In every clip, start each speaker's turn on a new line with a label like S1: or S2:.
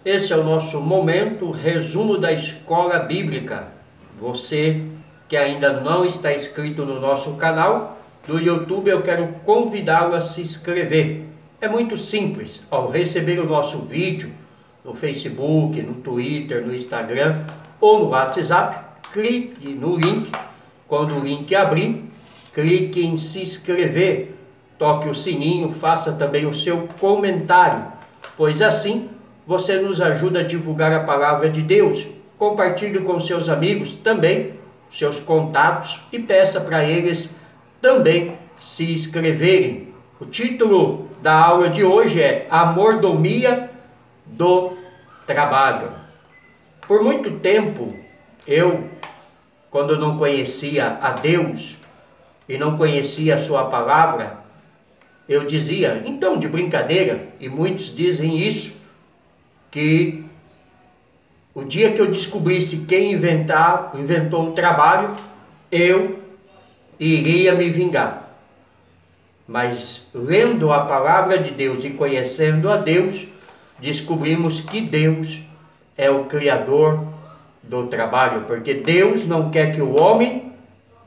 S1: Esse é o nosso momento, resumo da Escola Bíblica. Você que ainda não está inscrito no nosso canal do YouTube, eu quero convidá-lo a se inscrever. É muito simples. Ao receber o nosso vídeo no Facebook, no Twitter, no Instagram ou no WhatsApp, clique no link. Quando o link abrir, clique em se inscrever. Toque o sininho, faça também o seu comentário, pois assim você nos ajuda a divulgar a palavra de Deus. Compartilhe com seus amigos também, seus contatos, e peça para eles também se inscreverem. O título da aula de hoje é A Mordomia do Trabalho. Por muito tempo, quando não conhecia a Deus e não conhecia a sua palavra, eu dizia, então de brincadeira, e muitos dizem isso, que o dia que eu descobrisse quem inventou o trabalho, eu iria me vingar. Mas lendo a palavra de Deus e conhecendo a Deus, descobrimos que Deus é o Criador do trabalho, porque Deus não quer que o homem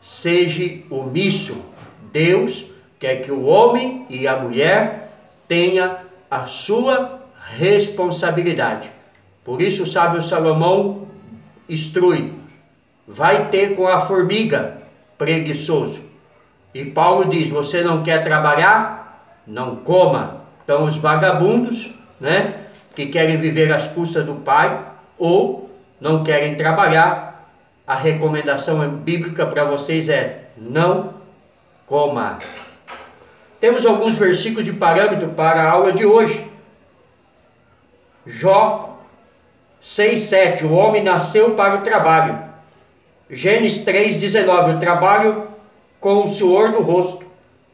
S1: seja omisso. Deus quer que o homem e a mulher tenham a sua responsabilidade. Por isso o sábio Salomão instrui: vai ter com a formiga, preguiçoso. E Paulo diz: você não quer trabalhar? Não coma. Então os vagabundos, que querem viver às custas do pai ou não querem trabalhar, a recomendação bíblica para vocês é: não coma. Temos alguns versículos de parâmetro para a aula de hoje. Jó 6:7, o homem nasceu para o trabalho. Gênesis 3:19, o trabalho com o suor do rosto.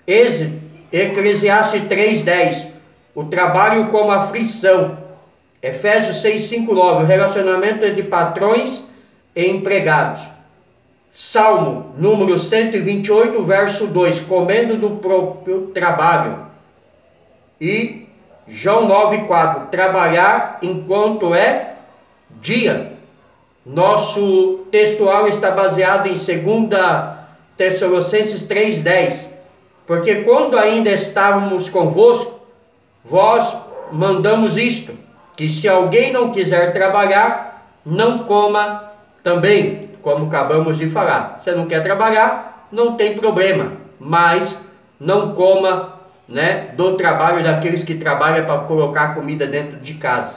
S1: Eclesiastes 3:10, o trabalho como aflição. Efésios 6:5-9, o relacionamento entre patrões e empregados. Salmo número 128, verso 2, comendo do próprio trabalho. E João 9:4, trabalhar enquanto é dia. Nosso textual está baseado em 2 Tessalonicenses 3:10, porque quando ainda estávamos convosco, vós mandamos isto, que se alguém não quiser trabalhar, não coma também, como acabamos de falar. Se não quer trabalhar, não tem problema, mas não coma do trabalho daqueles que trabalham para colocar comida dentro de casa.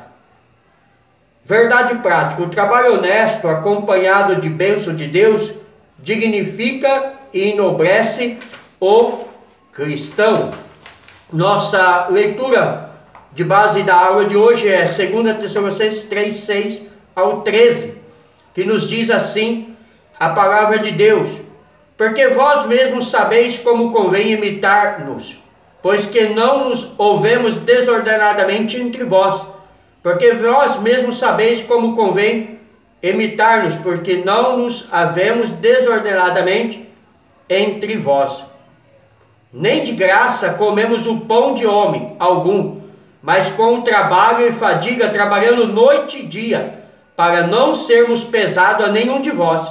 S1: Verdade prática: o trabalho honesto, acompanhado de bênção de Deus, dignifica e enobrece o cristão. Nossa leitura de base da aula de hoje é 2 Tessalonicenses 3:6-13, que nos diz assim a palavra de Deus: porque vós mesmos sabeis como convém imitar-nos, pois que não nos ouvemos desordenadamente entre vós. Porque vós mesmos sabeis como convém imitar-nos, porque não nos havemos desordenadamente entre vós. Nem de graça comemos o pão de homem algum, mas com o trabalho e fadiga, trabalhando noite e dia, para não sermos pesados a nenhum de vós.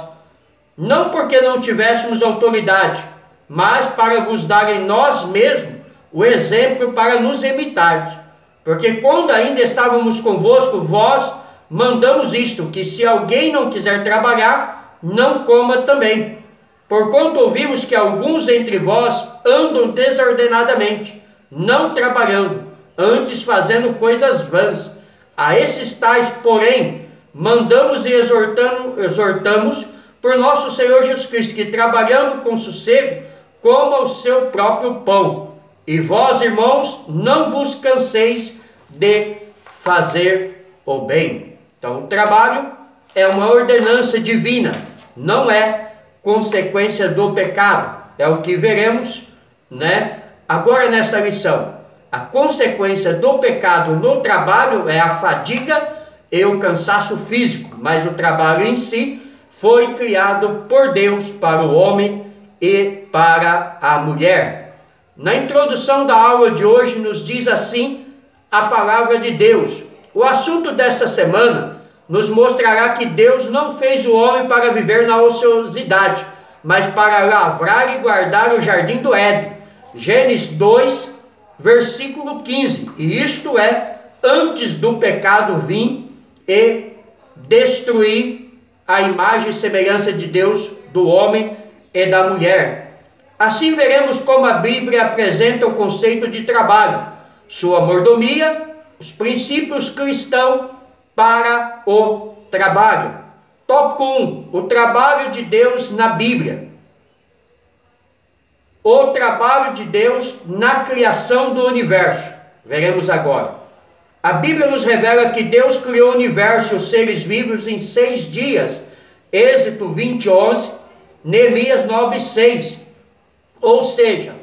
S1: Não porque não tivéssemos autoridade, mas para vos dar em nós mesmos o exemplo para nos imitardes. Porque quando ainda estávamos convosco, vós mandamos isto, que se alguém não quiser trabalhar, não coma também. Porquanto ouvimos que alguns entre vós andam desordenadamente, não trabalhando, antes fazendo coisas vãs. A esses tais, porém, mandamos e exortamos por nosso Senhor Jesus Cristo, que trabalhando com sossego, coma o seu próprio pão. E vós, irmãos, não vos canseis de fazer o bem. Então, o trabalho é uma ordenança divina, não é consequência do pecado. É o que veremos, agora nessa lição. A consequência do pecado no trabalho é a fadiga e o cansaço físico, mas o trabalho em si foi criado por Deus para o homem e para a mulher. Na introdução da aula de hoje nos diz assim a palavra de Deus: O assunto dessa semana nos mostrará que Deus não fez o homem para viver na ociosidade, mas para lavrar e guardar o jardim do Éden. Gênesis 2, versículo 15. E isto é, antes do pecado vir e destruir a imagem e semelhança de Deus, do homem e da mulher. Assim veremos como a Bíblia apresenta o conceito de trabalho, sua mordomia, os princípios cristãos para o trabalho. Tópico 1. O trabalho de Deus na Bíblia. O trabalho de Deus na criação do universo. Veremos agora. A Bíblia nos revela que Deus criou o universo e os seres vivos em 6 dias. Êxodo 20:11, Neemias 9:6. Ou seja,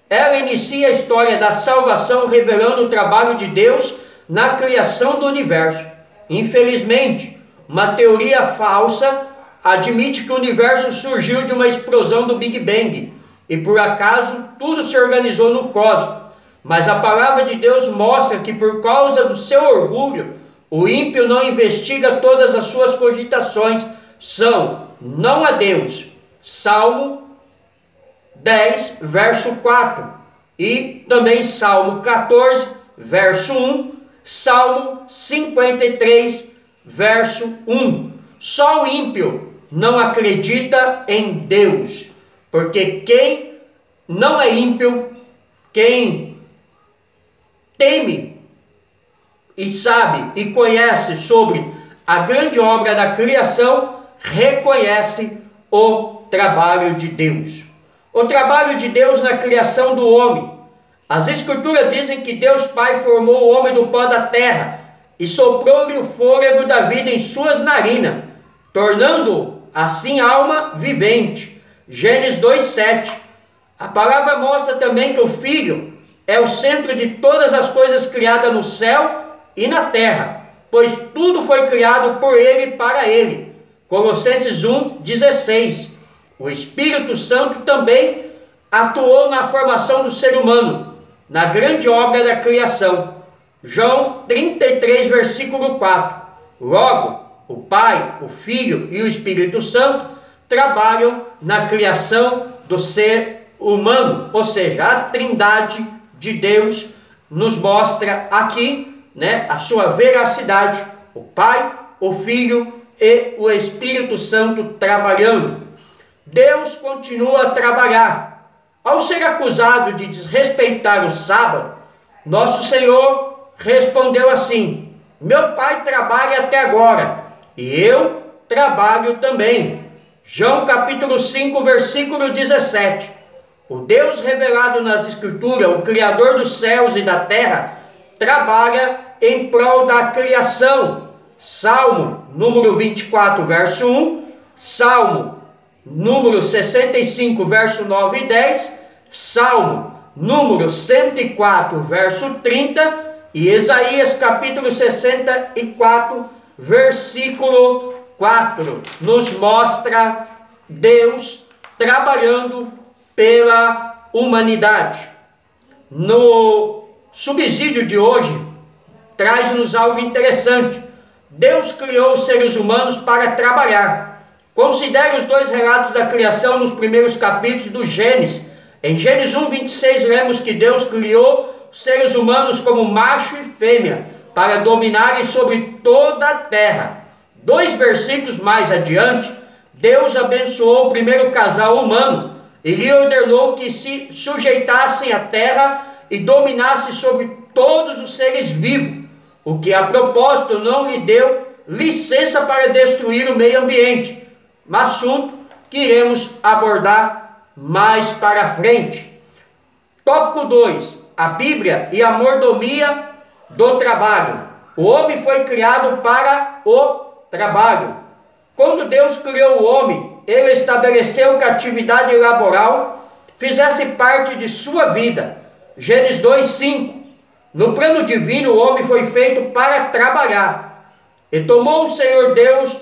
S1: ela inicia a história da salvação revelando o trabalho de Deus na criação do universo. Infelizmente, uma teoria falsa admite que o universo surgiu de uma explosão do Big Bang e por acaso tudo se organizou no cosmos. Mas a palavra de Deus mostra que por causa do seu orgulho, o ímpio não investiga todas as suas cogitações, são não a Deus. Salmo 10, verso 4 e também Salmo 14, verso 1, Salmo 53, verso 1. Só o ímpio não acredita em Deus, porque quem não é ímpio, quem teme e sabe e conhece sobre a grande obra da criação, reconhece o trabalho de Deus. O trabalho de Deus na criação do homem. As Escrituras dizem que Deus Pai formou o homem do pó da terra e soprou-lhe o fôlego da vida em suas narinas, tornando-o assim alma vivente. Gênesis 2:7. A palavra mostra também que o Filho é o centro de todas as coisas criadas no céu e na terra, pois tudo foi criado por Ele e para Ele. Colossenses 1:16. O Espírito Santo também atuou na formação do ser humano, na grande obra da criação. João 33, versículo 4. Logo, o Pai, o Filho e o Espírito Santo trabalham na criação do ser humano, ou seja, a Trindade de Deus nos mostra aqui, a sua veracidade, o Pai, o Filho e o Espírito Santo trabalhando. Deus continua a trabalhar. Ao ser acusado de desrespeitar o sábado, nosso Senhor respondeu assim: meu Pai trabalha até agora, e eu trabalho também. João capítulo 5, versículo 17. O Deus revelado nas Escrituras, o Criador dos céus e da terra, trabalha em prol da criação. Salmo número 24, verso 1, Salmo número 65, verso 9 e 10, Salmo número 104, verso 30 e Isaías capítulo 64, versículo 4. Nos mostra Deus trabalhando pela humanidade. No subsídio de hoje, traz-nos algo interessante. Deus criou os seres humanos para trabalhar. Considere os 2 relatos da criação nos primeiros capítulos do Gênesis. Em Gênesis 1:26, lemos que Deus criou os seres humanos como macho e fêmea, para dominarem sobre toda a terra. 2 versículos mais adiante, Deus abençoou o primeiro casal humano e lhe ordenou que se sujeitassem à terra e dominassem sobre todos os seres vivos, o que a propósito não lhe deu licença para destruir o meio ambiente, assunto que iremos abordar mais para frente. Tópico 2. A Bíblia e a mordomia do trabalho. O homem foi criado para o trabalho. Quando Deus criou o homem, Ele estabeleceu que a atividade laboral fizesse parte de sua vida. Gênesis 2:5. No plano divino, o homem foi feito para trabalhar. E tomou o Senhor Deus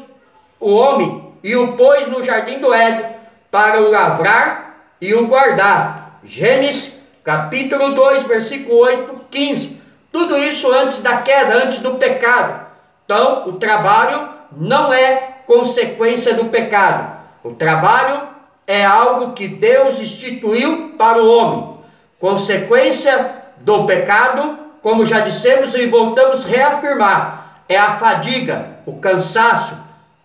S1: o homem e o pôs no jardim do Éden para o lavrar e o guardar. Gênesis capítulo 2, versículo 8, 15. Tudo isso antes da queda, antes do pecado. Então, o trabalho não é consequência do pecado. O trabalho é algo que Deus instituiu para o homem. Consequência do pecado, como já dissemos e voltamos a reafirmar, é a fadiga, o cansaço,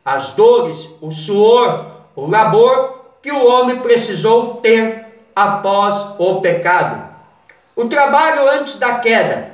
S1: as dores, o suor, o labor que o homem precisou ter após o pecado. O trabalho antes da queda.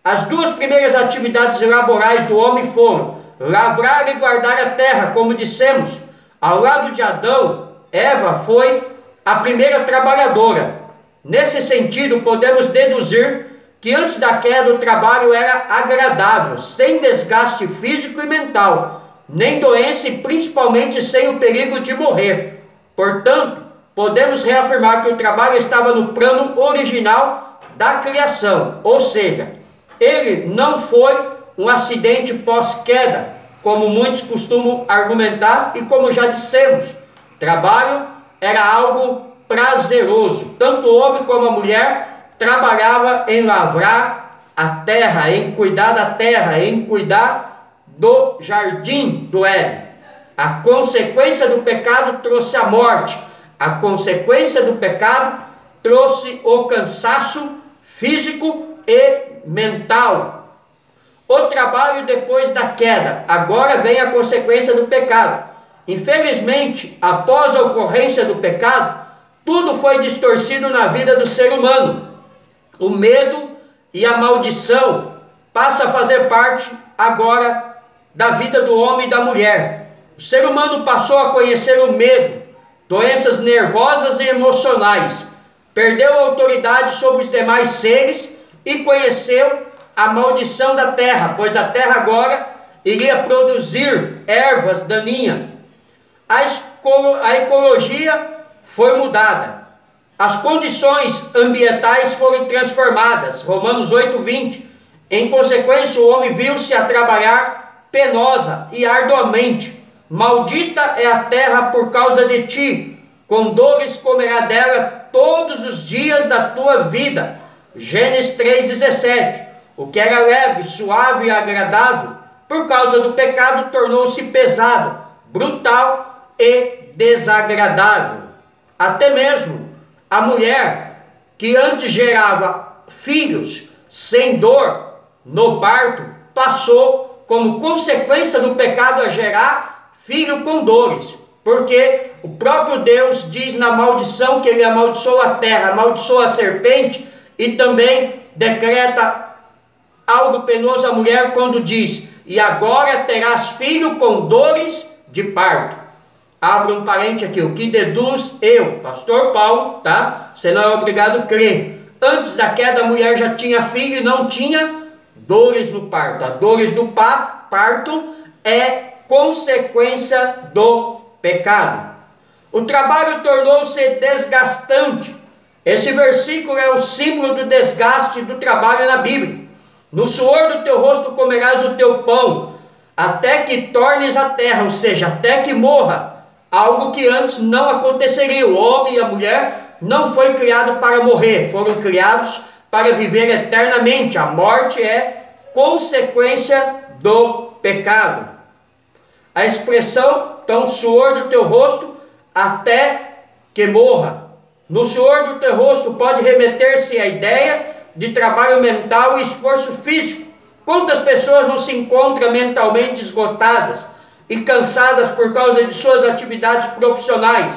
S1: As duas primeiras atividades laborais do homem foram lavrar e guardar a terra, como dissemos. Ao lado de Adão, Eva foi a primeira trabalhadora. Nesse sentido, podemos deduzir que antes da queda o trabalho era agradável, sem desgaste físico e mental, nem doença e principalmente sem o perigo de morrer. Portanto, podemos reafirmar que o trabalho estava no plano original da criação, ou seja, ele não foi um acidente pós-queda, como muitos costumam argumentar e como já dissemos. Trabalho era algo prazeroso. Tanto o homem como a mulher trabalhava em lavrar a terra, em cuidar da terra, em cuidar do jardim do Éden. A consequência do pecado trouxe a morte. A consequência do pecado trouxe o cansaço físico e mental. O trabalho depois da queda. Agora vem a consequência do pecado. Infelizmente, após a ocorrência do pecado, tudo foi distorcido na vida do ser humano. O medo e a maldição passam a fazer parte agora da vida do homem e da mulher. O ser humano passou a conhecer o medo, doenças nervosas e emocionais, perdeu a autoridade sobre os demais seres e conheceu a maldição da terra, pois a terra agora iria produzir ervas daninhas. A ecologia foi mudada. As condições ambientais foram transformadas. Romanos 8:20. Em consequência, o homem viu-se a trabalhar penosa e arduamente. Maldita é a terra por causa de ti. Com dores comerá dela todos os dias da tua vida. Gênesis 3:17. O que era leve, suave e agradável, por causa do pecado, tornou-se pesado, brutal e desagradável. Até mesmo a mulher que antes gerava filhos sem dor no parto, passou como consequência do pecado a gerar filho com dores. Porque o próprio Deus diz na maldição que ele amaldiçoou a terra, amaldiçoou a serpente e também decreta algo penoso à mulher quando diz: e agora terás filho com dores de parto. Abra um parente aqui, o que deduz eu, pastor Paulo, tá? Você não é obrigado a crer. Antes da queda a mulher já tinha filho e não tinha dores no parto. As dores do parto é consequência do pecado. O trabalho tornou-se desgastante. Esse versículo é o símbolo do desgaste do trabalho na Bíblia. No suor do teu rosto comerás o teu pão, até que tornes a terra, ou seja, até que morra. Algo que antes não aconteceria. O homem e a mulher não foi criado para morrer, foram criados para viver eternamente. A morte é consequência do pecado. A expressão, então, suor do teu rosto até que morra. No suor do teu rosto pode remeter-se à ideia de trabalho mental e esforço físico. Quantas pessoas não se encontram mentalmente esgotadas e cansadas por causa de suas atividades profissionais?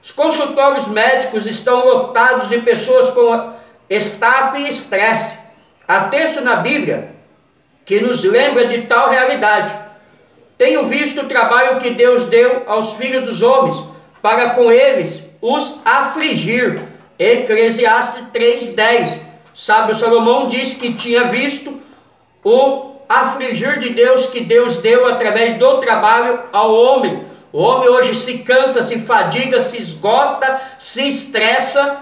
S1: Os consultórios médicos estão lotados de pessoas com estafa e estresse. Há texto na Bíblia que nos lembra de tal realidade. Tenho visto o trabalho que Deus deu aos filhos dos homens, para com eles os afligir. Eclesiastes 3:10. Sábio Salomão diz que tinha visto o afligir de Deus que Deus deu através do trabalho ao homem. O homem hoje se cansa, se fadiga, se esgota, se estressa.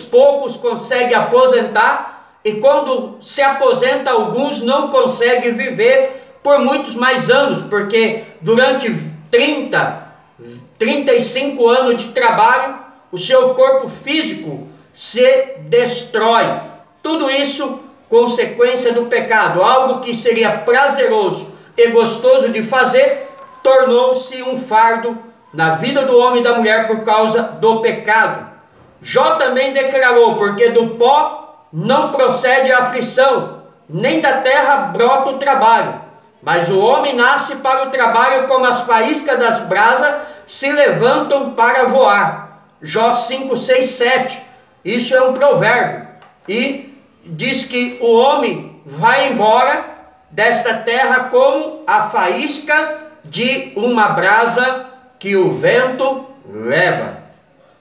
S1: Poucos conseguem aposentar, e quando se aposenta, alguns não conseguem viver por muitos mais anos, porque durante 35 anos de trabalho, o seu corpo físico se destrói. Tudo isso consequência do pecado, algo que seria prazeroso e gostoso de fazer, tornou-se um fardo na vida do homem e da mulher por causa do pecado. Jó também declarou: porque do pó não procede a aflição, nem da terra brota o trabalho, mas o homem nasce para o trabalho, como as faíscas das brasas se levantam para voar. Jó 5, 6, 7. Isso é um provérbio. E diz que o homem vai embora desta terra como a faísca de uma brasa que o vento leva.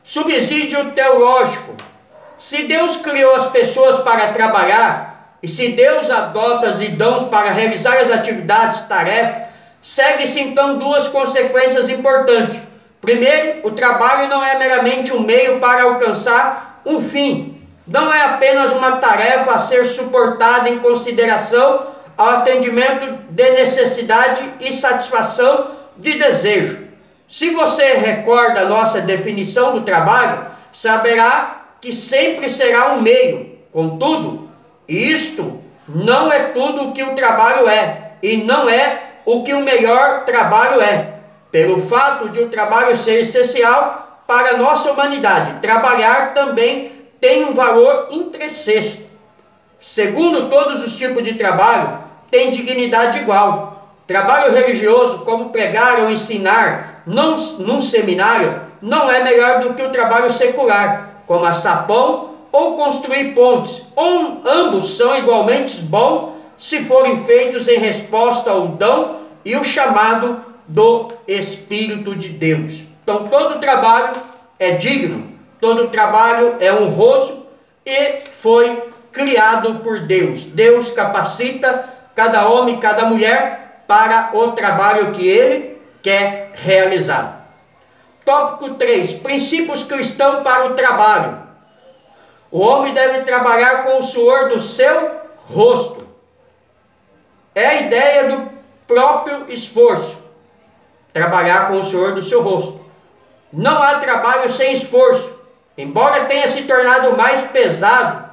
S1: Subsídio teológico. Se Deus criou as pessoas para trabalhar, e se Deus adota os dons para realizar as atividades, tarefas, segue-se então duas consequências importantes. Primeiro, o trabalho não é meramente um meio para alcançar um fim. Não é apenas uma tarefa a ser suportada em consideração ao atendimento de necessidade e satisfação de desejo. Se você recorda a nossa definição do trabalho, saberá que sempre será um meio. Contudo, isto não é tudo o que o trabalho é, e não é o que o melhor trabalho é. Pelo fato de o trabalho ser essencial para a nossa humanidade, trabalhar também tem um valor intrínseco. Segundo todos os tipos de trabalho, tem dignidade igual. Trabalho religioso, como pregar ou ensinar num seminário, não é melhor do que o trabalho secular, como assar pão ou construir pontes. Ambos são igualmente bons se forem feitos em resposta ao dom e o chamado do Espírito de Deus. Então todo trabalho é digno, todo trabalho é honroso e foi criado por Deus. Deus capacita cada homem e cada mulher para o trabalho que ele quer realizar. Tópico 3. Princípios cristãos para o trabalho. O homem deve trabalhar com o suor do seu rosto. É a ideia do próprio esforço. Trabalhar com o suor do seu rosto. Não há trabalho sem esforço. Embora tenha se tornado mais pesado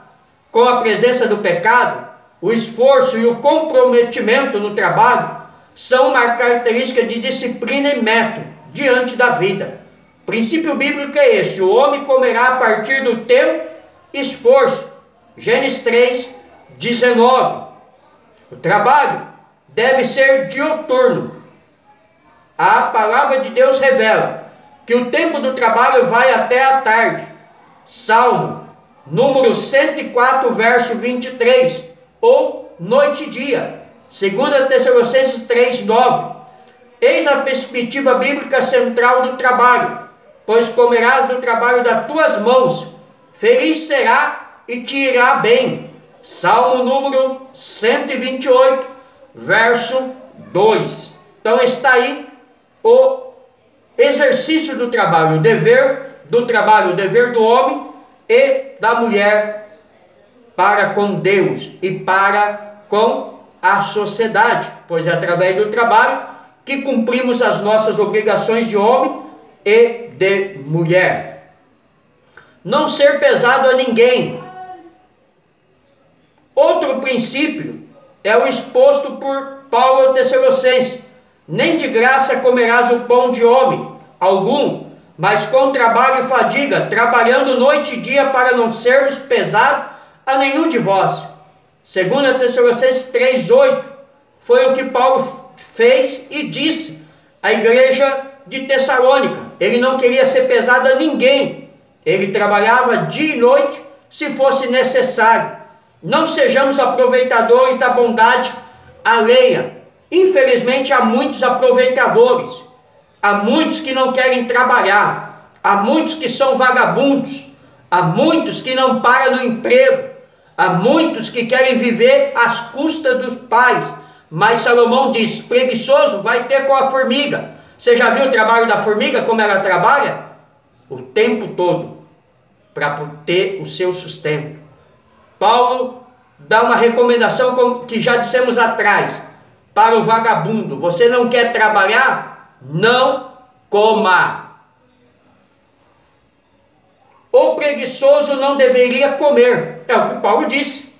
S1: com a presença do pecado, o esforço e o comprometimento no trabalho são uma característica de disciplina e método diante da vida. O princípio bíblico é este: o homem comerá a partir do teu esforço. Gênesis 3, 19. O trabalho deve ser diuturno. A palavra de Deus revela que o tempo do trabalho vai até a tarde. Salmo número 104, verso 23, ou noite e dia. 2 Tessalonicenses 3, 9. Eis a perspectiva bíblica central do trabalho: pois comerás do trabalho das tuas mãos, feliz será e te irá bem. Salmo número 128, verso 2. Então está aí o exercício do trabalho, o dever do trabalho, o dever do homem e da mulher para com Deus e para com a sociedade, pois é através do trabalho que cumprimos as nossas obrigações de homem e de mulher. Não ser pesado a ninguém. Outro princípio é o exposto por Paulo aos Tessalonicenses: nem de graça comerás o pão de homem algum, mas com trabalho e fadiga, trabalhando noite e dia, para não sermos pesados a nenhum de vós. 2 Tessalonicenses 3:8. Foi o que Paulo fez e disse à igreja de Tessalônica. Ele não queria ser pesado a ninguém. Ele trabalhava dia e noite, se fosse necessário. Não sejamos aproveitadores da bondade alheia. Infelizmente há muitos aproveitadores. Há muitos que não querem trabalhar. Há muitos que são vagabundos. Há muitos que não param no emprego. Há muitos que querem viver às custas dos pais. Mas Salomão diz: preguiçoso vai ter com a formiga. Você já viu o trabalho da formiga, como ela trabalha? O tempo todo, para ter o seu sustento. Paulo dá uma recomendação que já dissemos atrás, para o vagabundo: você não quer trabalhar? Não coma. O preguiçoso não deveria comer. É o que Paulo disse.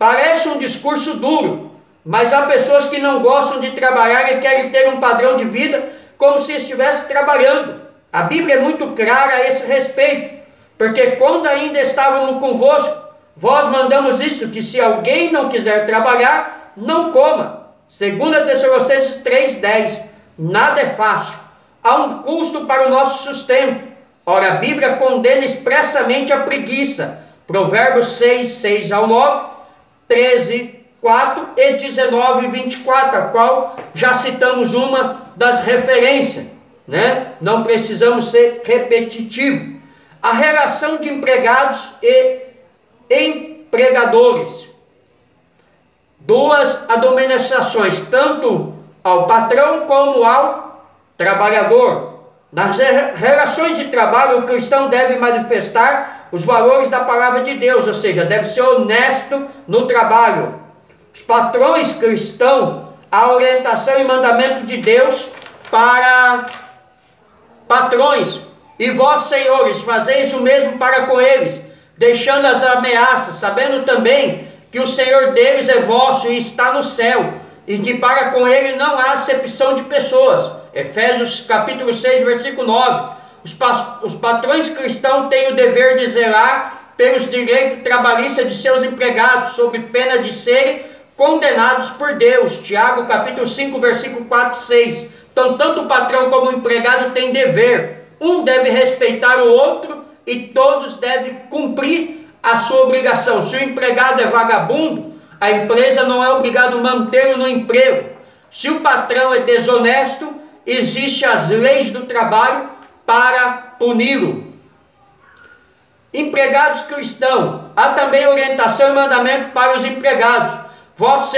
S1: Parece um discurso duro, mas há pessoas que não gostam de trabalhar e querem ter um padrão de vida como se estivesse trabalhando. A Bíblia é muito clara a esse respeito, porque quando ainda estávamos convosco, vós mandamos isso, que se alguém não quiser trabalhar, não coma. 2 Tessalonicenses 3,10. Nada é fácil. Há um custo para o nosso sustento. Ora, a Bíblia condena expressamente a preguiça. Provérbios 6:6-9, 13:4 e 19:24, a qual já citamos uma das referências, né? Não precisamos ser repetitivos. A relação de empregados e empregadores. Duas administrações, tanto ao patrão como ao trabalhador. Nas relações de trabalho, o cristão deve manifestar os valores da palavra de Deus, ou seja, deve ser honesto no trabalho. Os patrões cristãos, a orientação e mandamento de Deus para patrões. E vós, senhores, fazeis o mesmo para com eles, deixando as ameaças, sabendo também que o Senhor deles é vosso e está no céu, e que para com ele não há acepção de pessoas. Efésios capítulo 6, versículo 9. Os patrões cristãos têm o dever de zelar pelos direitos trabalhistas de seus empregados, sob pena de serem condenados por Deus. Tiago capítulo 5, versículo 4 e 6. Então, tanto o patrão como o empregado têm dever. Um deve respeitar o outro e todos devem cumprir a sua obrigação. Se o empregado é vagabundo, a empresa não é obrigada a mantê-lo no emprego. Se o patrão é desonesto, existem as leis do trabalho para puni-lo. Empregados cristãos, há também orientação e mandamento para os empregados. Vós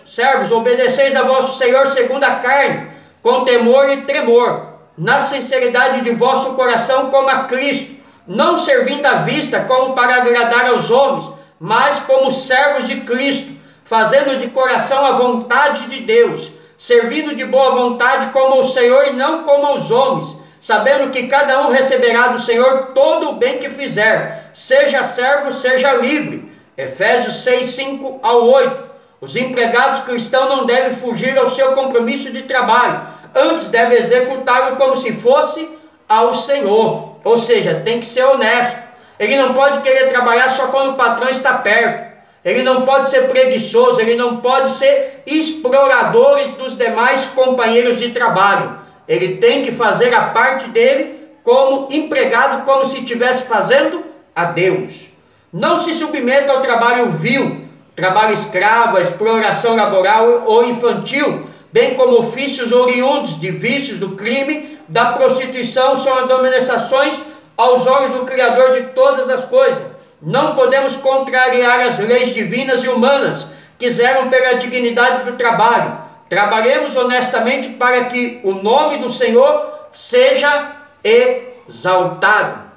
S1: servos, obedeceis a vosso Senhor segundo a carne, com temor e tremor, na sinceridade de vosso coração como a Cristo, não servindo à vista como para agradar aos homens, mas como servos de Cristo, fazendo de coração a vontade de Deus, servindo de boa vontade como ao Senhor e não como aos homens, sabendo que cada um receberá do Senhor todo o bem que fizer, seja servo, seja livre. Efésios 6:5-8. Os empregados cristãos não devem fugir ao seu compromisso de trabalho, antes devem executá-lo como se fosse ao Senhor, ou seja, tem que ser honesto. Ele não pode querer trabalhar só quando o patrão está perto, ele não pode ser preguiçoso, ele não pode ser explorador dos demais companheiros de trabalho. Ele tem que fazer a parte dele como empregado, como se estivesse fazendo a Deus. Não se submeta ao trabalho vil, trabalho escravo, a exploração laboral ou infantil, bem como ofícios oriundos de vícios do crime, da prostituição, são abominações aos olhos do Criador de todas as coisas. Não podemos contrariar as leis divinas e humanas que zelam pela dignidade do trabalho. Trabalhemos honestamente para que o nome do Senhor seja exaltado.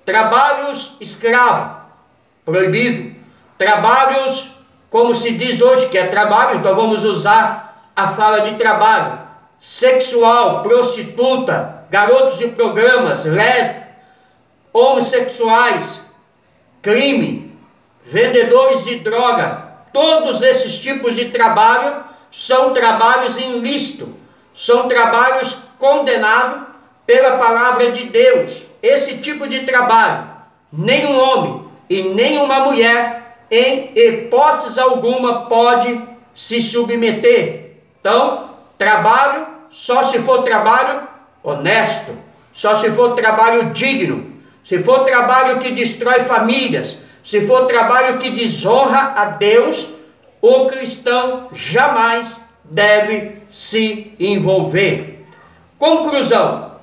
S1: Trabalhos escravos, proibido. Trabalhos, como se diz hoje, que é trabalho, então vamos usar a fala de trabalho. Sexual, prostituta, garotos de programas, lésbicas, homossexuais, crime, vendedores de droga. Todos esses tipos de trabalho são trabalhos ilícitos, são trabalhos condenados pela palavra de Deus. Esse tipo de trabalho, nenhum homem e nenhuma mulher, em hipótese alguma, pode se submeter. Então, trabalho só se for trabalho honesto, só se for trabalho digno, se for trabalho que destrói famílias, se for trabalho que desonra a Deus, o cristão jamais deve se envolver. Conclusão: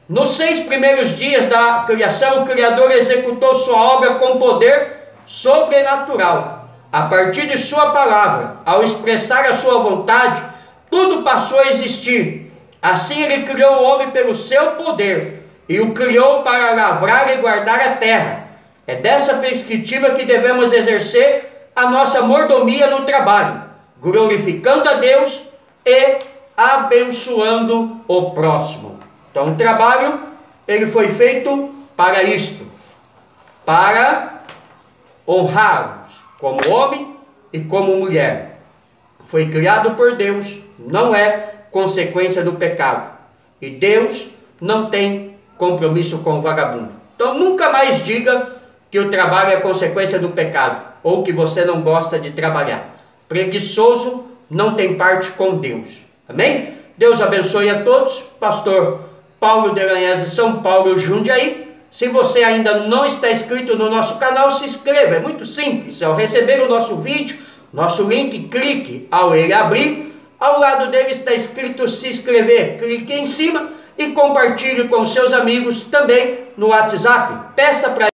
S1: nos 6 primeiros dias da criação, o Criador executou sua obra com poder sobrenatural. A partir de sua palavra, ao expressar a sua vontade, tudo passou a existir. Assim ele criou o homem pelo seu poder e o criou para lavrar e guardar a terra. É dessa perspectiva que devemos exercer a nossa mordomia no trabalho, glorificando a Deus e abençoando o próximo. Então o trabalho, ele foi feito para isto, para honrarmos como homem e como mulher. Foi criado por Deus, não é consequência do pecado. E Deus não tem compromisso com o vagabundo. Então nunca mais diga que o trabalho é consequência do pecado, ou que você não gosta de trabalhar. Preguiçoso não tem parte com Deus. Amém? Deus abençoe a todos. Pastor Paulo Delanhese, São Paulo, Jundiaí. Se você ainda não está inscrito no nosso canal, se inscreva. É muito simples. Ao receber o nosso vídeo, nosso link, clique ao ele abrir. Ao lado dele está escrito se inscrever. Clique em cima e compartilhe com seus amigos também no WhatsApp. Peça para